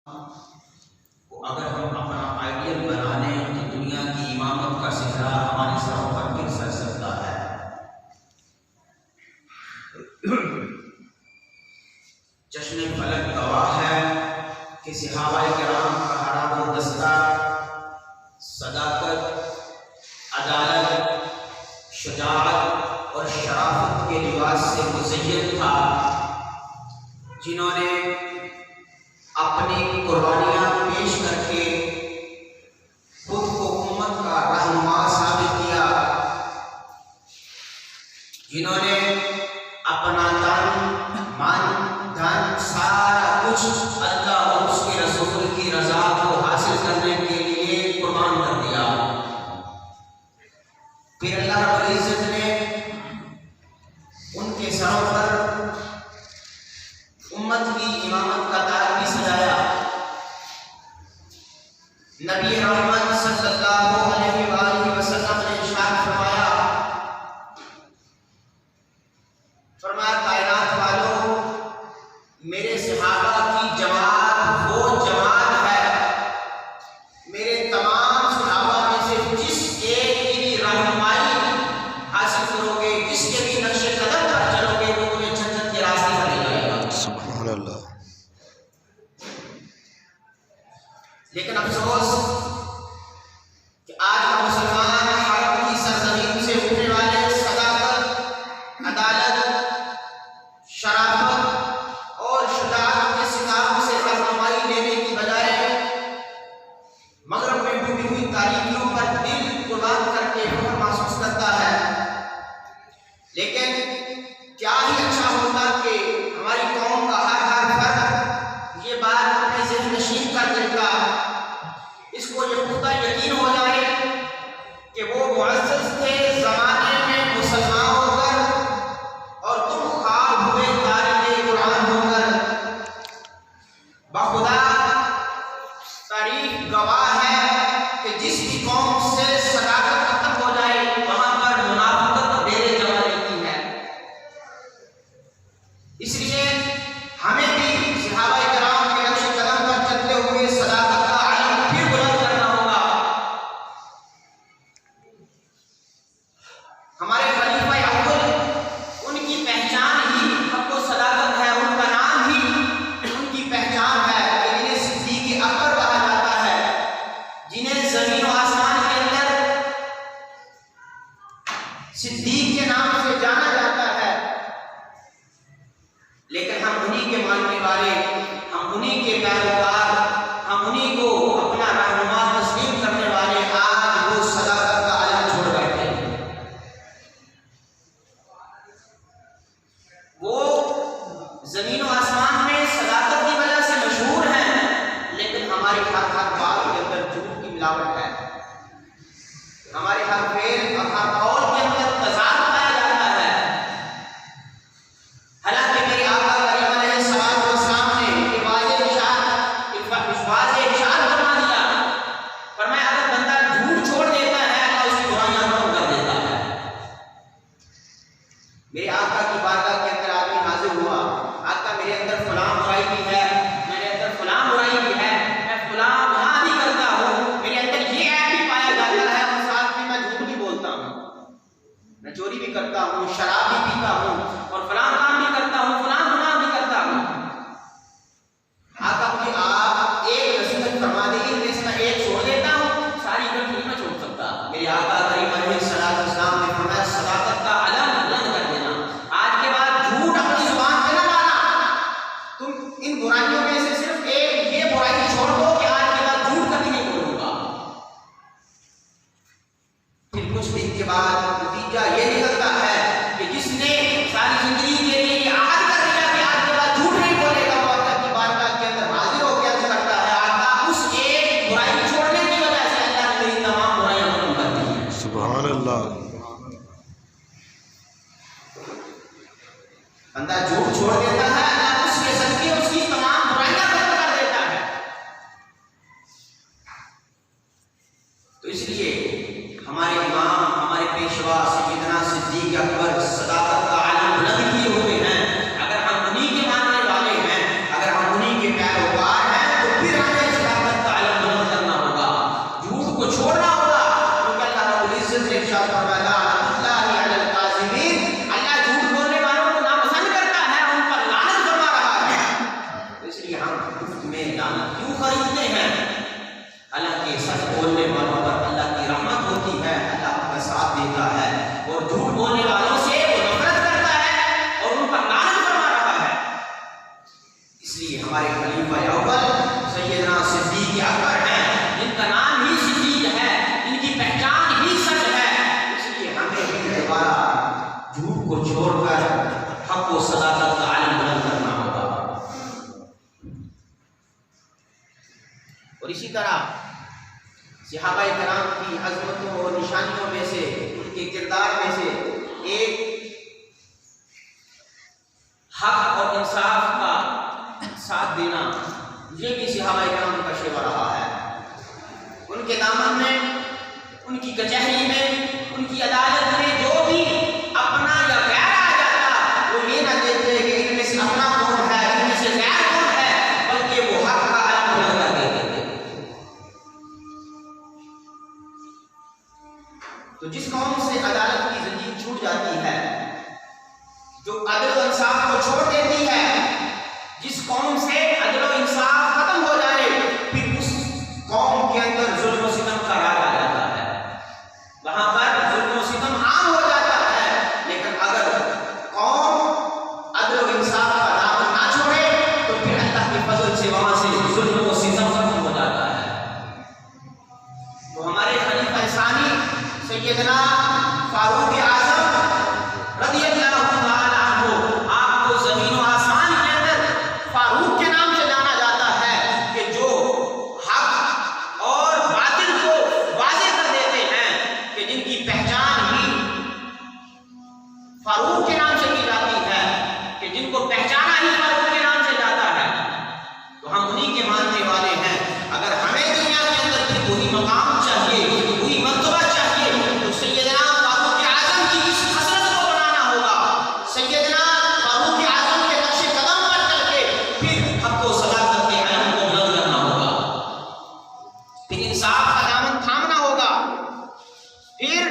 اگر ہم اپنا آئیڈیل بنا لیں تو دنیا کی امامت کا سہرا ہماری سروں پر گر سکتا ہے۔ جشن فلک گواہ ہے کہ صحابہ کرام کا ہرا و دستہ صداقت، عدالت، شجاعت اور شرافت کے لباس سے مزین تھا، جنہوں نے اپنی قربانیاں پیش کر کے خود کو امت کا رہنما ثابت کیا، جنہوں نے اپنا تن، من، دھن، سارا کچھ اللہ اور اس کے رسول کی رضا کو حاصل کرنے کے لیے قربان کر دیا۔ پھر اللہ رب العزت نے ان کے سروں پر امت کی امامت کا تاج بھی سجایا۔ نبی رحمت صلی اللہ علیہ وآلہ وسلم نے ارشاد فرمایا کائنات والوں، میرے صحابہ کی جماعت وہ جماعت ہے، میرے تمام صحابہ میں سے جس ایک کی بھی رہنمائی حاصل کرو گے، جس کے بھی نقش قدم پر چلو گے، وہ تمہیں جنت کے راستے پر لے جائے گا۔ سبحان اللہ۔ لیکن افسوس کہ آج کا مسلمان حرم کی سرزمین سے اٹھنے والے صداقت، عدالت، شرافت اور شجاعت کے ستاروں سے رہنمائی لینے کی بجائے مغرب میں ڈوبی ہوئی تاریکیوں پر دل قربان کر کے فخر محسوس کرتا ہے۔ لیکن کیا ہی اچھا ہوتا کہ ہماری قوم کا ہر فرد یہ بات اپنے ذہن نشین کر دیتا، اس کو یہ پختہ یقین ہو جائے کہ وہ معزز تھے زمانے میں مسلمان ہو کر اور تم خواب ہوئے طالب قرآن ہو کر۔ بخدا تاریخ گواہ ہے کہ جس بھی قوم سے صداقت ختم ہو جائے وہاں پر منافقت ڈیرے جما لیتی ہے۔ اس لیے ہمیں بھی صحابہ کرام کے نقش قدم پر چلتے ہوئے صداقت کا علم پھر بلند کرنا ہوگا۔ ہمارے خلیفہ اول ان کی پہچان ہی حق و صداقت ہے، ان کا نام ہی ان کی پہچان ہے کہ جنہیں صدیق اکبر کہا جاتا ہے، جنہیں زمین و آسمان کے اندر صدیق کے نام سے جانا جاتا ہے۔ لیکن ہم انہی کے ماننے والے، ہم انہی کے پیروکار، ہم انہی کو اپنا رہنما تسلیم کرنے والے آج وہ صداقت کا علم چھوڑ بیٹھے ہیں۔ وہ زمین و آسمان میں صداقت کی وجہ سے مشہور ہیں، لیکن ہماری ہر بات کے اندر جھوٹ کی ملاوٹ ہے، ہمارے ہر فعل اور ہر قول کے اندر تضاد پایا جاتا ہے۔ حالانکہ میرے آقا کریم علیہ السلام نے ایک واضح ارشاد فرما دیا، فرمایا اگر بندہ جھوٹ چھوڑ دیتا ہے تو اس کی برائیاں کم کر دیتا ہے۔ میرے آقا کی بارگاہ کے اندر آدمی حاضر ہوا، آقا میرے اندر فلاں برائی بھی ہے، میرے اندر فلاں برائی بھی ہے، میں فلاں میں لعنت کیوں خریدتے ہیں؟ حالانکہ سچ بولنے والوں پر اللہ کی رحمت ہوتی ہے، اللہ کا ساتھ دیتا ہے، اور جھوٹ بولنے والوں سے وہ نفرت کرتا ہے اور ان پر لعنت فرما رہا ہے۔ اس لیے ہمارے خلیفہ اول سیدنا صدیق اکبر ہیں، جن کا نام ہی صدیق ہے، ان کی پہچان ہی سچ ہے۔ اس لیے ہمیں بھی دوبارہ جھوٹ کو چھوڑ کر حق و صداقت کا علم بلند کرنا ہوگا۔ اور اسی طرح صحابہ کرام کی عظمتوں اور نشانیوں میں سے، ان کے کردار میں سے ایک حق اور انصاف کا ساتھ دینا، یہ بھی صحابہ کرام کا شیوا رہا ہے۔ ان کے دامن میں، ان کی کچہری میں، ان کی عدالت میں جو بھی اپنا یا غیر آ جاتا، وہ یہ نہ دیتے کہ ان میں سے اپنا کون ہے، ان میں سے غیر کون ہے، بلکہ وہ حق کا علم بلند کر دیتے تھے۔ تو جس قوم سے عدالت کی زنجیر چھوٹ جاتی ہے، جو عدل و انصاف کو چھوڑ دیتی ہے، جس قوم سے عدل و انصاف ختم ہو جائے، پھر اس قوم کے اندر ظلم و ستم کا راج آ جاتا ہے، وہاں پر ظلم و ستم عام ہو جاتا ہے۔ لیکن اگر قوم عدل و انصاف کا دامن نہ چھوڑے تو پھر اللہ کے فضل سے وہاں سے ظلم و ستم ختم ہو جاتا ہے۔ تو ہمارے خلیفہ ثانی سیدنا فاروق اعظم رضی اللہ تعالیٰ عنہ، آپ کو زمین و آسمان کے اندر فاروق کے نام سے جانا جاتا ہے، کہ جو حق اور باطل کو واضح کر دیتے ہیں، کہ جن کی پہچان ہی فاروق کے نام سے کی جاتی ہے، کہ جن کو پہچانا ہی فاروق کے نام سے جاتا ہے، تو ہم انہی کے ماننے والے ہیں۔ اگر ہمیں دنیا کے اندر پھر وہی مقام چاہیے، وہی مرتبہ چاہیے، تو سیدنا فاروق اعظم کی اس خصلت کو بنانا ہوگا، سیدنا فاروق اعظم کے نقش قدم پر چل کے پھر حق و صداقت کے علم کو بلند کرنا ہوگا، پھر انصاف کا دامن تھامنا ہوگا، پھر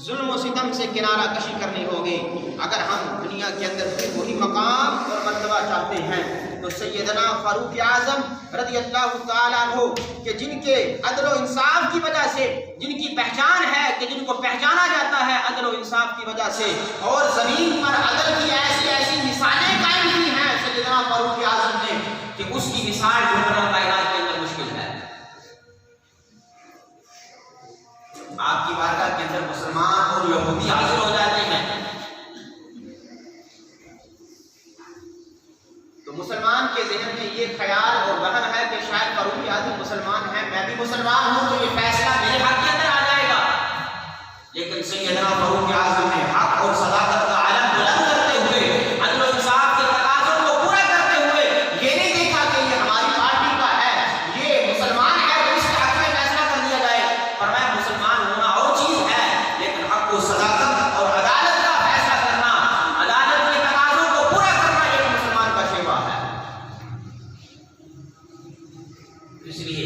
ظلم و ستم سے کنارہ کشی کرنی ہوگی۔ اگر ہم دنیا کے اندر پھر وہی مقام اور مرتبہ چاہتے ہیں تو سیدنا فاروق اعظم رضی اللہ تعالیٰ عنہ، کہ جن کے عدل و انصاف کی وجہ سے، جن کی پہچان ہے کہ جن کو پہچانا جاتا ہے عدل و انصاف کی وجہ سے، اور زمین پر عدل کی ایسی ایسی مثالیں قائم کی ہیں سیدنا فاروق اعظم نے، کہ اس کی مثال ڈھونڈنا کائنات کے اندر مشکل ہے۔ آپ کی بارگاہ کے اندر مسلمان اور یہودی حاضر ہو جاتے ہیں، تو مسلمان کے ذہن میں یہ خیال اور وہم ہے کہ شاید فاروق اعظم مسلمان ہیں، میں بھی مسلمان ہوں، تو یہ فیصلہ میرے حق کے اندر آ جائے گا۔ لیکن سیدنا فاروق اعظم نے حق اور صداقت کا علم بلند کرتے ہوئے، عدل و انصاف کے تقاضوں کو پورا کرتے ہوئے، یہ نہیں دیکھا کہ یہ ہماری پارٹی کا ہے، یہ مسلمان ہے تو اس کے حق میں فیصلہ کر دیا جائے، فرمایا مسلمان ہونا اور چیز ہے، لیکن حق و صداقت اور عدالت کا فیصلہ کرنا، عدالت کے تقاضوں کو پورا کرنا، یہ مسلمان کا شیوا ہے۔ اس لیے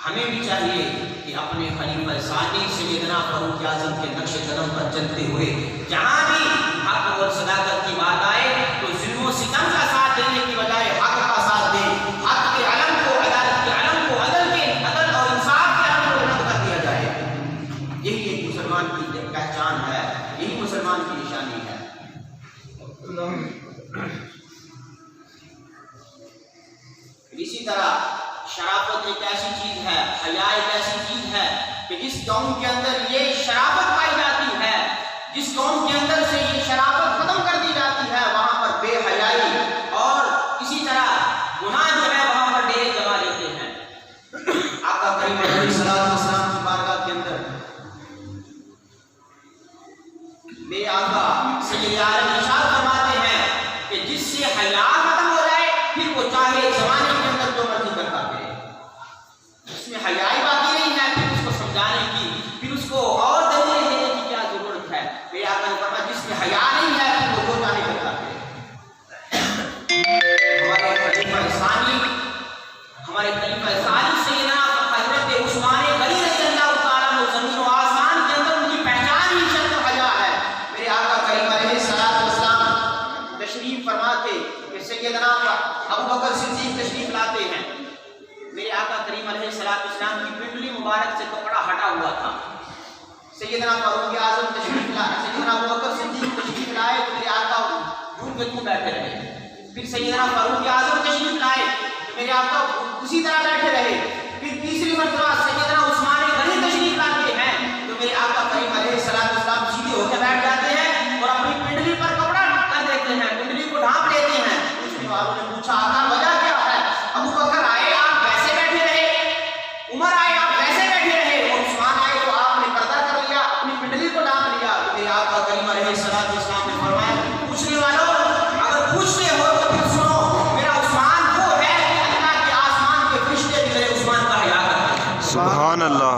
ہمیں بھی چاہیے کہ اپنے خلیفہ ثانی سیدنا فاروق اعظم کے نقش قدم پر چلتے ہوئے جہاں بھی حق اور صداقت کی بات آئے تو ظلم و ستم کا ساتھ دینے کی بجائے حق کا ساتھ دیں، حق کے علم کو، عدالت کے علم کو، عدل اور انصاف کے علم کو بلند کر دیا جائے۔ یہی ایک مسلمان کی پہچان ہے، یہی مسلمان کی نشانی ہے۔ اسی طرح شرافت ایک ایسی چیز ہے، حیا ایک ایسی چیز ہے کہ جس قوم کے اندر یہ شرافت پائی جاتی ہے، جس قوم کے اندر سے یہ شرافت ختم کر دی جاتی ہے، وہاں پر بے حیائی اور اسی طرح گناہ جو ہے وہاں پر ڈیرے جما لیتے ہیں۔ آقا کریم علیہ السلام کی بارگاہ کے اندر بے آقا سید عالم ارشاد فرماتے ہیں کہ جس سے حیا ختم ہو جائے پھر وہ چاہے زمانے کے اندر جو مرضی کرتا ہے، اس میں حیائی باقی نہیں ہے، پھر اس کو سمجھانے کی، پھر اس کو اور دلیلیں دینے کی کیا ضرورت ہے؟ بے آقا نے فرمایا جس میں حیا نہیں ہے پھر وہ جو چاہے کرتا ہے۔ ہمارے خلیفہ ثانی سیدنا حضرت عثمان غنی رضی اللہ تعالیٰ عنہ، زمین و آسمان کے اندر ان کی پہچان ہی شرم و حیا ہے۔ میرے آقا کریم علیہ السلام تشریف فرماتے کہ سیدنا ابو سیدنا فاروق اعظم تشریف لائے، سیدنا ابوبکر صدیق تشریف لائے تو میرے آقا جھوم کے کیوں بیٹھے رہے؟ پھر سیدنا فاروق اعظم تشریف لائے تو میرے آقا اسی طرح بیٹھے رہے۔ پھر تیسری مرتبہ سیدنا عثمان غنی تشریف لاتے ہیں تو میرے آقا کریم علیہ السلام سیدھے ہو کے بیٹھ جاتے ہیں اور اپنی پنڈلی پر کپڑا کر دیتے ہیں، پنڈلی کو ڈھانپ لیتے ہیں۔ پوچھنے والوں نے پوچھا آقا وجہ کیا ہے؟ ابوبکر آئے آپ ویسے بیٹھے رہے، عمر آئے آپ ویسے بیٹھے رہے، اور عثمان آئے تو آپ نے پردہ کر لیا، اپنی پنڈلی کو ڈھانپ لیا۔ تو میرے آقا کریم علیہ السلام نے فرمایا پوچھنے والوں اگر پوچھتے ہو تو پھر سنو، میرا عثمان وہ ہے کہ اللہ کے آسمان کے فرشتے بھی میرے عثمان کا حیا کرتے ہیں۔ سبحان اللہ۔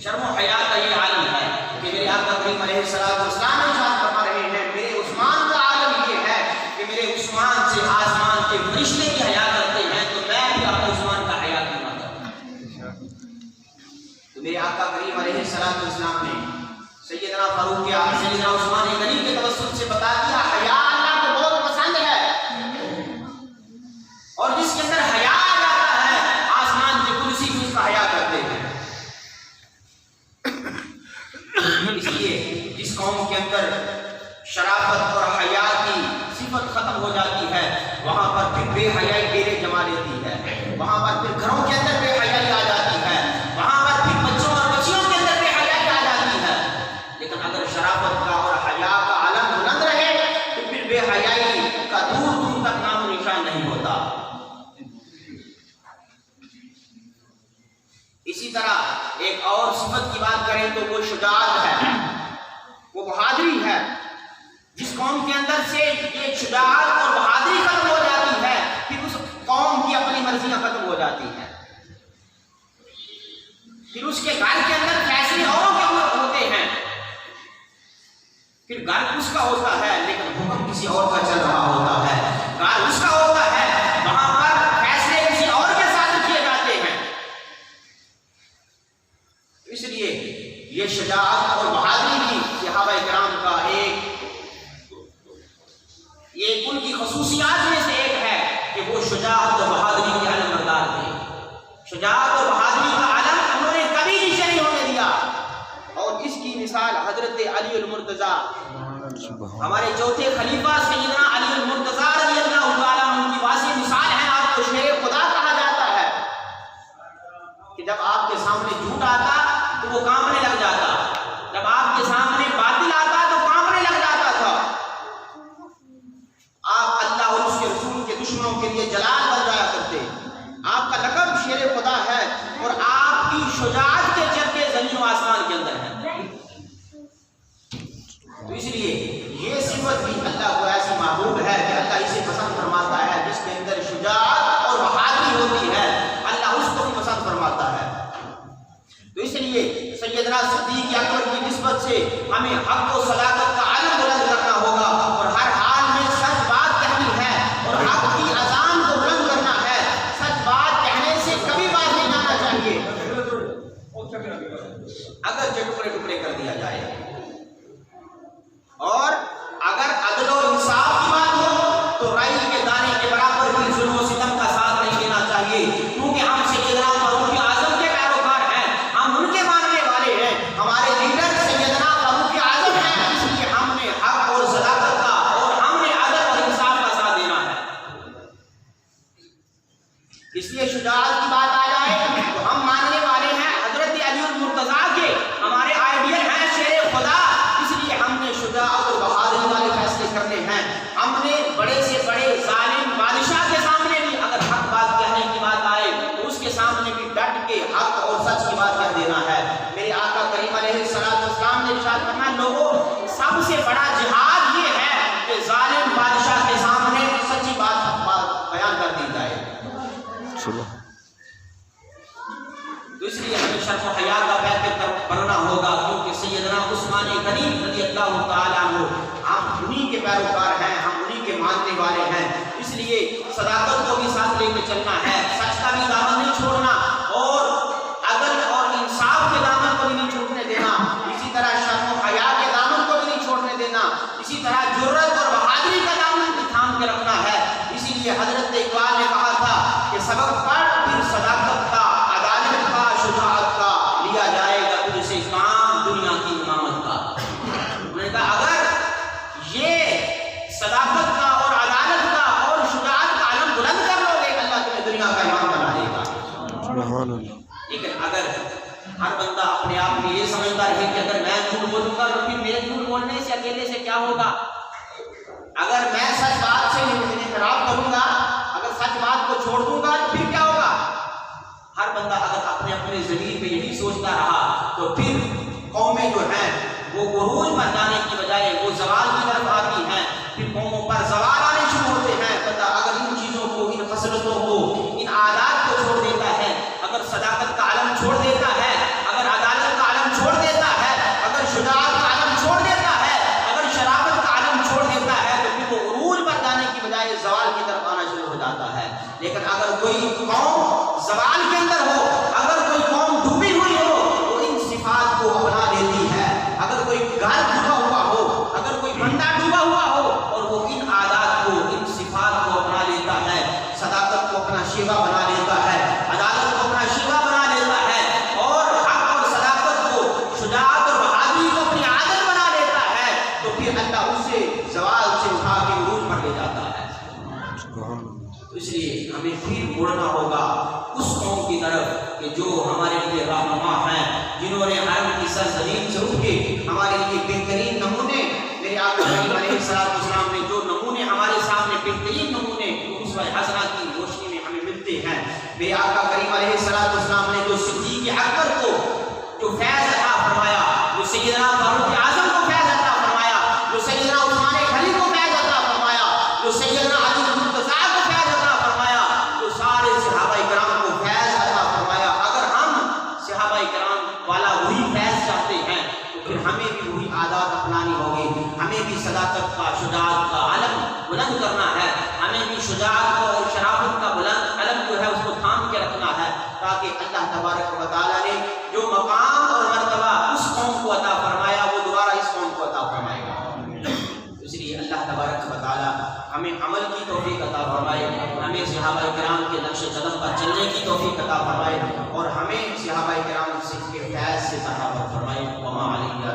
شرم و حیا کا یہ عالم ہے کہ میرے آقا کریم علیہ السلام ارشاد فرما رہے ہیں میرے عثمان کا عالم یہ ہے کہ میرے عثمان سے آسمان کے فرشتے بھی حیا کرتے ہیں، تو میں بھی اپنے عثمان کا حیا کرنا چاہتا ہوں۔ تو میرے آقا کریم علیہ السلام نے سیدنا فاروق سیدنا عثمان غنی کے توسط سے بتا دیا حیا اللہ کو بہت پسند ہے، اور جس کے اندر حیا آ جاتا ہے آسمان کے کرسی بھی اس کا حیا کرتے ہیں۔ اس لیے جس قوم کے اندر شرافت اور حیا کی صفت ختم ہو جاتی ہے وہاں پر پھر بے حیائی ڈیرے جما لیتی ہے، وہاں پر پھر گھروں کے اندر بے حیائی آ جاتی ہے، وہاں پر پھر بچوں اور بچیوں کے اندر بے حیائی آ جاتی ہے۔ لیکن اگر شرافت کا اور حیا کا عالم بلند رہے تو پھر بے حیائی کا دور دور تک نام و نشان نہیں ہوتا۔ اسی طرح ایک اور صفت کی بات کریں تو وہ شجاعت ہے، وہ بہادری ہے۔ جس قوم کے اندر سے یہ شجاعت اور بہادری ختم ہو جاتی ہے پھر اس قوم کی اپنی مرضیاں ختم ہو جاتی ہیں، پھر اس کے گھر کے اندر فیصلے اوروں کے ہوتے ہیں، پھر گھر اس کا ہوتا ہے لیکن حکم کسی اور کا چل رہا ہوتا ہے، گھر اس کا ہوتا ہے وہاں پر فیصلے کسی اور کے ساتھ کیے جاتے ہیں۔ اس لیے یہ شجاعت اور بہادری بھی صحابہ کرام کا ایک ان کی خصوصیات میں سے ایک ہے کہ وہ شجاعت اور بہادری کے علم بردار تھے۔ شجاعت اور بہادری کا علم انہوں نے کبھی نیچے نہیں ہونے دیا، اور اس کی مثال حضرت علی المرتضیٰ ہمارے چوتھے خلیفہ سیدنا علی المرتضیٰ رضی اللہ تعالیٰ عنہ کی واضح مثال ہے۔ آپ کو شیر خدا کہا جاتا ہے کہ جب آپ کے سامنے جھوٹ آتا تو وہ کانپنے لگ جاتا، جب آپ کے سامنے باطل آتا تو کانپنے لگ جاتا تھا۔ آپ اللہ اور اس کے رسول کے دشمنوں کے لیے جلال بن جایا کرتے۔ آپ کا لقب شیر خدا ہے اور آپ کی شجاعت کے چرتے زمین و آسمان کے اندر ہیں۔ تو اس لیے یہ صفت بھی اللہ کو ایسی محبوب ہے کہ اللہ اسے پسند فرماتا ہے، جس کے اندر شجاعت اور بہادری ہوتی ہے اللہ اس کو بھی پسند فرماتا ہے۔ تو اس لیے سیدنا صدیق اکبر کی نسبت سے ہمیں حق و صداقت کا علم بلند رکھنا ہوگا، اور ہر حال میں سچ بات کہنی ہے اور حق کی اذان کو بلند کرنا ہے۔ سچ بات کہنے سے کبھی باز نہیں جانا چاہیے، اگر جو ٹکڑے ٹکڑے کر دیا جائے، اور اگر عدل و انصاف کی بات ہو تو رائی کے دانے کے برابر بھی ظلم و ستم کا ساتھ نہیں دینا چاہیے، کیونکہ ہم سیدنا فاروق اعظم کے پیروکار ہیں، ہم ان کے ماننے والے ہیں، ہمارے لیڈر سیدنا فاروق اعظم ہیں، اس لیے ہم نے حق اور صداقت کا اور ہم نے عدل اور انصاف کا ساتھ دینا ہے۔ اس لیے شجاعت کی بات آ جائے تو ہم ماننے والے ہیں حضرت علی المرتضیٰ کے، ہمارے آئیڈیل ہیں شیر خدا، اس لیے ہم نے شجاعت اور بہادری والے فیصلے کرنے ہیں۔ ہم نے بڑے سے بڑے ظالم بادشاہ کے سامنے بھی اگر حق بات کہنے کی بات آئے تو اس کے سامنے بھی ڈٹ کے حق اور سچ کی بات کہہ دینا ہے۔ میرے آقا کریم علیہ السلام نے ارشاد فرمایا لوگوں سب سے بڑا جہاد یہ ہے کہ ظالم بادشاہ کے سامنے سچی بات بیان کر دی جائے۔ تو اس لیے ہمیں شرف و حیا کا پیکر بننا ہوگا، کیونکہ سیدنا عثمان غنی رضی اللہ تعالیٰ عنہ ہم انہی کے پیروکار ہیں، ہم انہی کے ماننے والے ہیں۔ اس لیے صداقت کو بھی ساتھ لے کے چلنا ہے، سچ کا بھی دامن نہیں چھوڑنا، اور عدل اور انصاف کے دامن کو بھی نہیں چھوڑنے دینا، اسی طرح شرف و حیا کے دامن کو بھی نہیں چھوڑنے دینا، اسی طرح جرأت اور بہادری کا دامن بھی تھام کے رکھنا ہے۔ اسی لیے حضرت اقبال نے کہا تھا کہ سبق پڑھ پھر صداقت کا، عدالت کا، شجاعت لیکن اگر ہر بندہ اپنے آپ میں یہ سمجھتا رہے کہ اگر میں جھوٹ بولوں گا تو پھر میرے جھوٹ بولنے سے اکیلے سے کیا ہوگا، اگر میں سچ بات سے انحراف کروں گا، اگر سچ بات کو چھوڑ دوں گا تو پھر کیا ہوگا، ہر بندہ اگر اپنے اپنے ضمیر میں یہی سوچتا رہا تو پھر قومیں جو ہیں وہ عروج پر جانے کی بجائے وہ زوال کی طرف آتی ہیں، پھر قوموں پر زوال آنے شروع ہوتے ہیں۔ بندہ اگر ان چیزوں کو، ان خصلتوں کو، ان عادات کو چھوڑ دیتا ہے، اگر صداقت کا علم چھوڑ دیتا ہے، اگر عدالت کا علم چھوڑ دیتا ہے، اگر شجاعت کا علم چھوڑ دیتا ہے، اگر شرافت کا علم چھوڑ دیتا ہے تو پھر وہ عروج پر جانے کی بجائے زوال کی طرف آنا شروع ہو جاتا ہے۔ لیکن اگر کوئی قوم زوال کے اندر ہو، اگر کوئی قوم ڈوبی ہوئی ہو تو ان صفات کو اپنا لیتی ہے۔ اگر کوئی گھر ڈوبا ہوا ہو، اگر کوئی بندہ ڈوبا ہوا ہو اور وہ ان عادات کو، ان صفات کو اپنا لیتا ہے، صداقت کو اپنا شیوا بنا لیتا ہے، عدالت کو اپنا شیوا بنا لیتا ہے، اور حق اور صداقت کو، شجاعت اور بہادری کو اپنی عادت بنا لیتا ہے، تو پھر اللہ اسے زوال سے اٹھا کے عروج پر لے جاتا ہے۔ اس لیے ہمیں پھر مڑنا ہوگا اس قوم کی طرف کہ جو ہمارے لیے رہنما ہیں، جنہوں نے حرم کی سرزمین سے اٹھ کے ہمارے لیے بہترین نمونے، میرے آقا کریم علیہ السلام نے جو نمونے ہمارے سامنے، بہترین نمونے اسوہ حسنہ کی روشنی میں ہمیں ملتے ہیں۔ میرے آقا کریم علیہ السلام نے جو صدیق اکبر کو جو فیض عطا فرمایا، جو سیدنا فاروق اعظم کو فیض عطا فرمایا، جو سیدنا عثمان غنی کو فیض عطا فرمایا، جو سیدنا علی مرتضیٰ کو فیض عطا فرمایا، جو سارے صحابہ کرام کو فیض عطا فرمایا، اگر ہم صحابہ کرام والا وہی فیض چاہتے ہیں تو پھر ہمیں بھی وہی عادات اپنانی ہوگی، ہمیں بھی صداقت کا، شجاعت کا علم بلند کرنا ہے، ہمیں بھی شجاعت اور شرافت کا بلند علم جو ہے اس کو تھام کے رکھنا ہے، تاکہ اللہ تبارک و تعالیٰ نے جو مقام اور مرتبہ اس قوم کو عطا فرمایا وہ دوبارہ اس قوم کو عطا فرمائے گا۔ اس لیے اللہ تبارک و تعالیٰ ہمیں عمل کی توفیق عطا فرمائے، ہمیں صحابہ کرام کے نقش قدم پر چلنے کی توفیق عطا فرمائے، اور ہمیں صحابہ کرام سے کے فیض سے تحابت فرمائے۔ وما علیہ